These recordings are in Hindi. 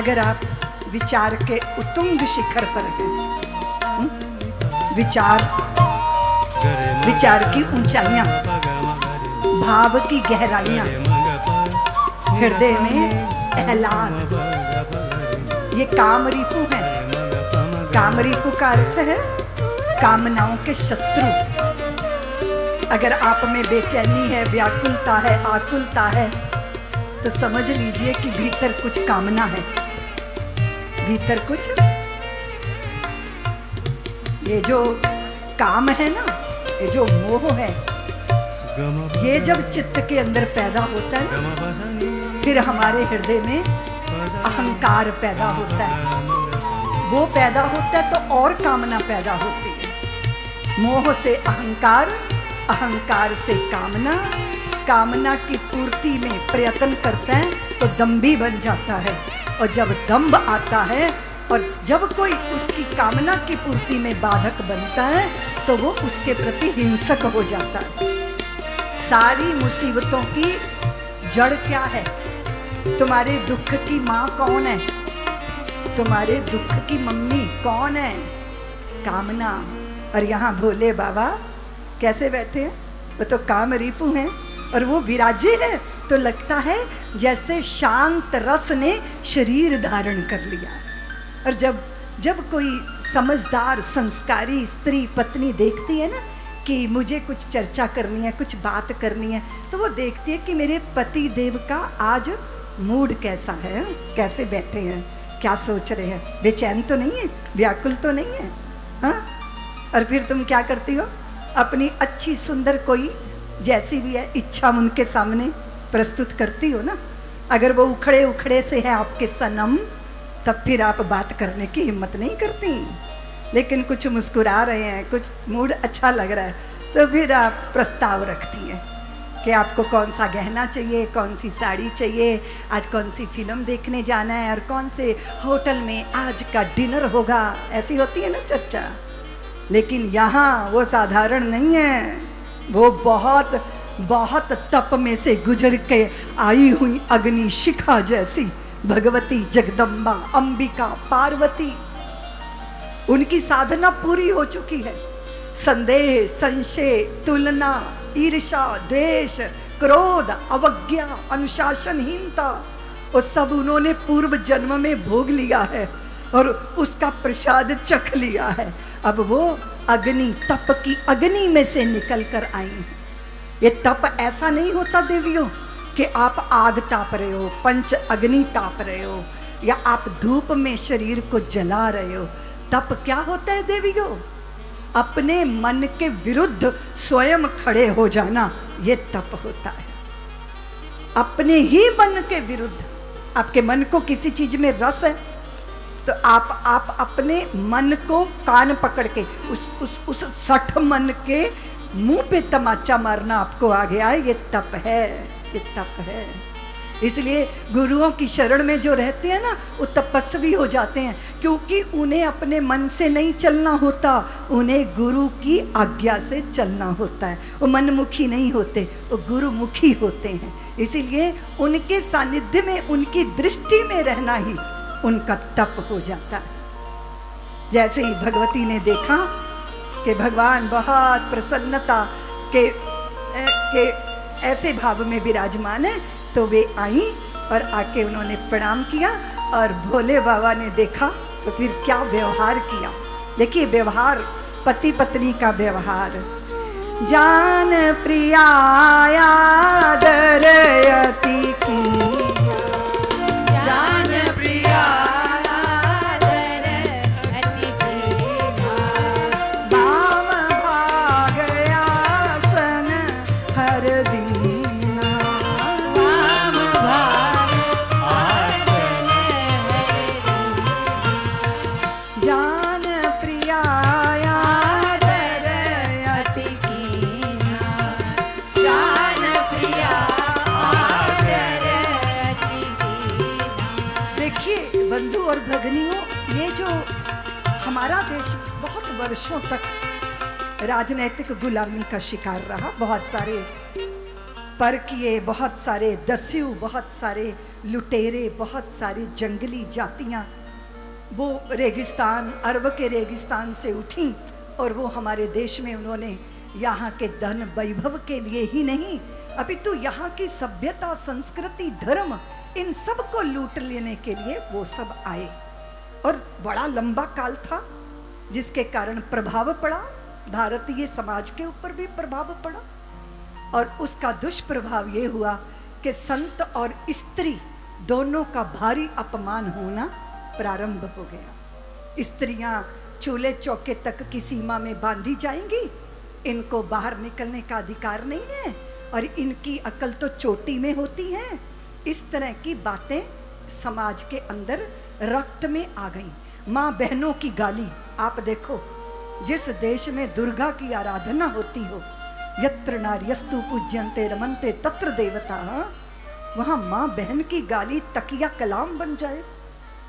अगर आप विचार के उत्तुंग शिखर पर हैं, विचार की ऊंचाइयां, भाव की गहराइयां, हृदय में आह्लाद, ये कामरिपु है। कामरिपु का अर्थ है कामनाओं के शत्रु। अगर आप में बेचैनी है, व्याकुलता है, आकुलता है, तो समझ लीजिए कि भीतर कुछ कामना है, भीतर कुछ। ये जो काम है ना, ये जो मोह है, ये जब चित्त के अंदर पैदा होता है ना, फिर हमारे हृदय में अहंकार पैदा होता है। वो पैदा होता है तो और कामना पैदा होती है। मोह से अहंकार, अहंकार से कामना, कामना की पूर्ति में प्रयत्न करता है तो दंभी बन जाता है। और जब दंभ आता है और जब कोई उसकी कामना की पूर्ति में बाधक बनता है तो वो उसके प्रति हिंसक हो जाता है। सारी मुसीबतों की जड़ क्या है? तुम्हारे दुख की माँ कौन है? तुम्हारे दुख की मम्मी कौन है? कामना। और यहाँ भोले बाबा कैसे बैठे हैं? वो तो कामरिपु हैं और वो विराजे हैं, तो लगता है जैसे शांत रस ने शरीर धारण कर लिया। और जब कोई समझदार संस्कारी स्त्री पत्नी देखती है ना कि मुझे कुछ चर्चा करनी है, कुछ बात करनी है, तो वो देखती है कि मेरे पति देव का आज मूड कैसा है, कैसे बैठे हैं, क्या सोच रहे हैं, बेचैन तो नहीं है, व्याकुल तो नहीं है, हाँ? और फिर तुम क्या करती हो? अपनी अच्छी सुंदर कोई जैसी भी है इच्छा उनके सामने प्रस्तुत करती हो ना। अगर वो उखड़े उखड़े से है आपके सनम, तब फिर आप बात करने की हिम्मत नहीं करती। लेकिन कुछ मुस्कुरा रहे हैं, कुछ मूड अच्छा लग रहा है, तो फिर आप प्रस्ताव रखती हैं कि आपको कौन सा गहना चाहिए, कौन सी साड़ी चाहिए, आज कौन सी फिल्म देखने जाना है और कौन से होटल में आज का डिनर होगा। ऐसी होती है ना चर्चा। लेकिन यहाँ वो साधारण नहीं है, वो बहुत बहुत तप में से गुजर के आई हुई अग्नि शिखा जैसी भगवती जगदम्बा अंबिका पार्वती। उनकी साधना पूरी हो चुकी है। संदेह, संशय, तुलना, ईर्ष्या, द्वेष, क्रोध, अवज्ञा, अनुशासनहीनता, वो सब उन्होंने पूर्व जन्म में भोग लिया है और उसका प्रसाद चख लिया है। अब वो अग्नि, तप की अग्नि में से निकल कर आई हैं। ये तप ऐसा नहीं होता देवियों कि आप आग ताप रहे हो, पंच अग्नि ताप रहे हो, या आप धूप में शरीर को जला रहे हो। तप क्या होता है देवियों? अपने मन के विरुद्ध स्वयं खड़े हो जाना, ये तप होता है। अपने ही मन के विरुद्ध। आपके मन को किसी चीज में रस है तो आप अपने मन को कान पकड़ के उस सठ मन के मुंह पे तमाचा मारना आपको आ गया है, ये तप है, ये तप है। इसलिए गुरुओं की शरण में जो रहते हैं ना, वो तपस्वी हो जाते हैं, क्योंकि उन्हें अपने मन से नहीं चलना होता, उन्हें गुरु की आज्ञा से चलना होता है। वो मनमुखी नहीं होते, वो गुरुमुखी होते हैं। इसीलिए उनके सानिध्य में, उनकी दृष्टि में रहना ही उनका तप हो जाता है। जैसे ही भगवती ने देखा कि भगवान बहुत प्रसन्नता के ऐसे भाव में विराजमान है, तो वे आई और आके उन्होंने प्रणाम किया। और भोले बाबा ने देखा तो फिर क्या व्यवहार किया। देखिए व्यवहार, पति पत्नी का व्यवहार। जान प्रियाया दरयति की, जान प्रिया हमारा देश बहुत वर्षों तक राजनैतिक गुलामी का शिकार रहा। बहुत सारे पर किए बहुत सारे दस्यु, बहुत सारे लुटेरे, बहुत सारी जंगली जातियां वो रेगिस्तान, अरब के रेगिस्तान से उठी और वो हमारे देश में उन्होंने यहाँ के धन वैभव के लिए ही नहीं, अपितु यहाँ की सभ्यता, संस्कृति, धर्म, इन सब को लूट लेने के लिए वो सब आए। और बड़ा लंबा काल था जिसके कारण प्रभाव पड़ा, भारतीय समाज के ऊपर भी प्रभाव पड़ा। और उसका दुष्प्रभाव ये हुआ कि संत और स्त्री दोनों का भारी अपमान होना प्रारंभ हो गया। स्त्रियां चूल्हे चौके तक की सीमा में बांधी जाएंगी, इनको बाहर निकलने का अधिकार नहीं है, और इनकी अकल तो चोटी में होती है। इस तरह की बातें समाज के अंदर रक्त में आ गई। माँ बहनों की गाली, आप देखो जिस देश में दुर्गा की आराधना होती हो, यत्र नार्यस्तु पूज्यन्ते रमन्ते तत्र देवता, वहां माँ बहन की गाली तकिया कलाम बन जाए,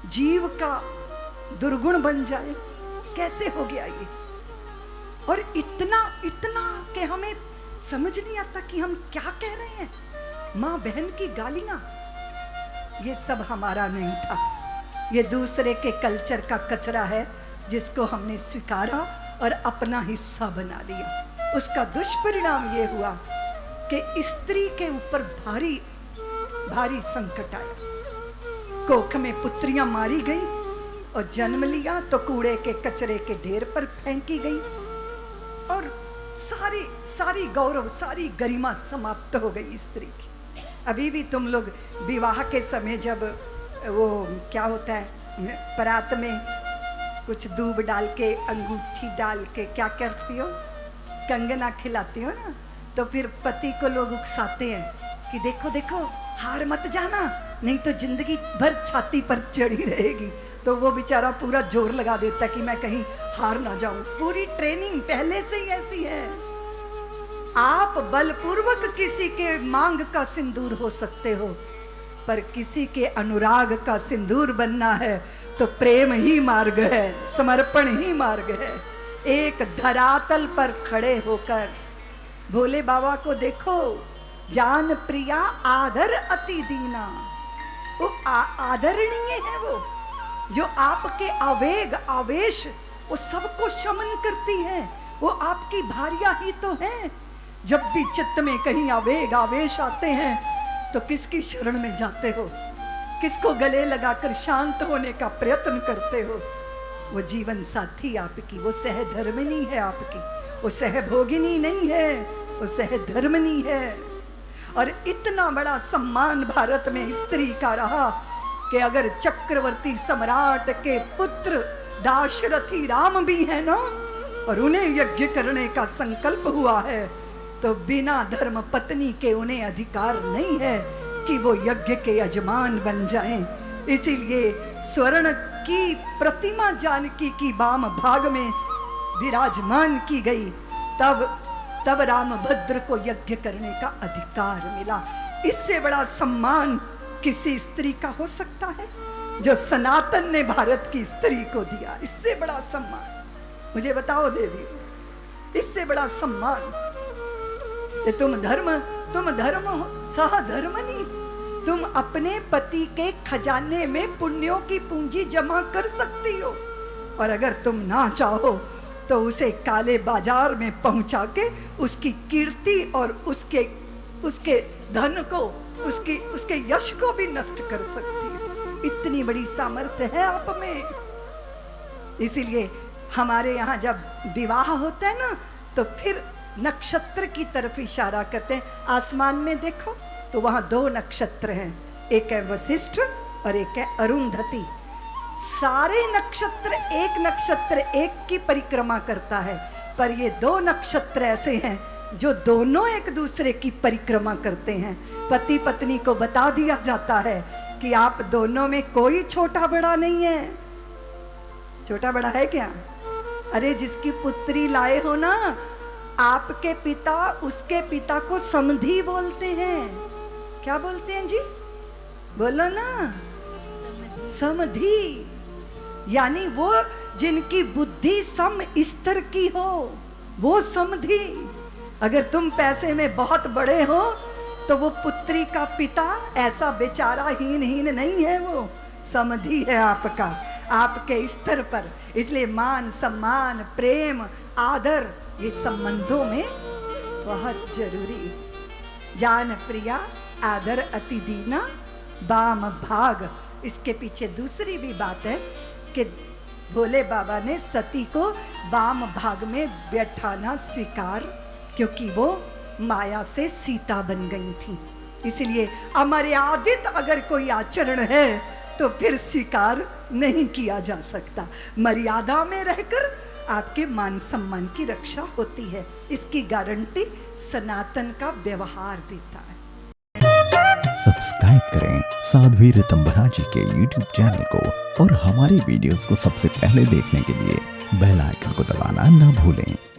जीव का दुर्गुण बन जाए, कैसे हो गया ये? और इतना इतना कि हमें समझ नहीं आता कि हम क्या कह रहे हैं। माँ बहन की गालियां, ये सब हमारा नहीं था, ये दूसरे के कल्चर का कचरा है जिसको हमने स्वीकारा और अपना हिस्सा बना लिया। उसका दुष्परिणाम ये हुआ कि स्त्री के ऊपर भारी भारी संकट आया। कोख में पुत्रियां मारी गई और जन्म लिया तो कूड़े के कचरे के ढेर पर फेंकी गई, और सारी सारी गौरव, सारी गरिमा समाप्त हो गई स्त्री की। अभी भी तुम लोग विवाह के समय जब वो क्या होता है, परात में कुछ दूब डाल के, अंगूठी डाल के क्या करती हो, कंगना खिलाती हो ना, तो फिर पति को लोग उकसाते हैं कि देखो देखो हार मत जाना, नहीं तो जिंदगी भर छाती पर चढ़ी रहेगी। तो वो बेचारा पूरा जोर लगा देता कि मैं कहीं हार ना जाऊं। पूरी ट्रेनिंग पहले से ही ऐसी है। आप बलपूर्वक किसी के मांग का सिंदूर हो सकते हो, पर किसी के अनुराग का सिंदूर बनना है तो प्रेम ही मार्ग है, समर्पण ही मार्ग है। एक धरातल पर खड़े होकर भोले बाबा को देखो, जान प्रिया आदर अति दीना, वो आदरणीय है, वो जो आपके आवेग आवेश वो सबको शमन करती है, वो आपकी भार्या ही तो है। जब भी चित्त में कहीं आवेग आवेश आते हैं तो किसकी शरण में जाते हो, किसको गले लगाकर शांत होने का प्रयत्न करते हो? वो जीवन साथी आपकी, वो सहधर्मिणी है आपकी, वो सहभोगिनी नहीं है, वो सहधर्मिणी है। और इतना बड़ा सम्मान भारत में स्त्री का रहा कि अगर चक्रवर्ती सम्राट के पुत्र दाशरथी राम भी है ना, और उन्हें यज्ञ करने का संकल्प हुआ है, तो बिना धर्म पत्नी के उन्हें अधिकार नहीं है कि वो यज्ञ के यजमान बन जाएं। इसीलिए स्वर्ण की प्रतिमा जानकी की वाम भाग में विराजमान की गई, तब रामभद्र को यज्ञ करने का अधिकार मिला। इससे बड़ा सम्मान किसी स्त्री का हो सकता है जो सनातन ने भारत की स्त्री को दिया? इससे बड़ा सम्मान मुझे बताओ देवी, इससे बड़ा सम्मान। तुम धर्म हो, सहधर्मनी, तुम अपने पति के खजाने में पुण्यों की पूंजी जमा कर सकती हो, और अगर तुम ना चाहो तो उसे काले बाजार में पहुंचा के उसकी कीर्ति और उसके धन को, उसके यश को भी नष्ट कर सकती हो। इतनी बड़ी सामर्थ्य है आप में। इसीलिए हमारे यहाँ जब विवाह होता है ना, तो फिर नक्षत्र की तरफ इशारा करते हैं। आसमान में देखो तो वहां 2 नक्षत्र हैं, एक है वशिष्ठ और एक है अरुंधति। सारे नक्षत्र, एक नक्षत्र एक की परिक्रमा करता है, पर ये 2 नक्षत्र ऐसे हैं जो दोनों एक दूसरे की परिक्रमा करते हैं। पति पत्नी को बता दिया जाता है कि आप दोनों में कोई छोटा बड़ा नहीं है। छोटा बड़ा है क्या? अरे जिसकी पुत्री लाए हो ना, आपके पिता उसके पिता को समधी बोलते हैं। क्या बोलते हैं जी? बोलो ना, समधी। यानी वो जिनकी बुद्धि सम स्तर की हो, वो समधी। अगर तुम पैसे में बहुत बड़े हो तो वो पुत्री का पिता ऐसा बेचारा हीन नहीं है, वो समधी है आपका, आपके स्तर पर। इसलिए मान सम्मान प्रेम आदर ये संबंधों में बहुत जरूरी। जान प्रिया आदर अति दीना बाम भाग। इसके पीछे दूसरी भी बात है कि भोले बाबा ने सती को बाम भाग में बैठाना स्वीकार, क्योंकि वो माया से सीता बन गई थी। इसलिए अमर्यादित अगर कोई आचरण है तो फिर स्वीकार नहीं किया जा सकता। मर्यादा में रहकर आपके मान सम्मान की रक्षा होती है, इसकी गारंटी सनातन का व्यवहार देता है। सब्सक्राइब करें साध्वी ऋतंभरा जी के YouTube चैनल को और हमारी वीडियोस को सबसे पहले देखने के लिए बेल आइकन को दबाना ना भूलें।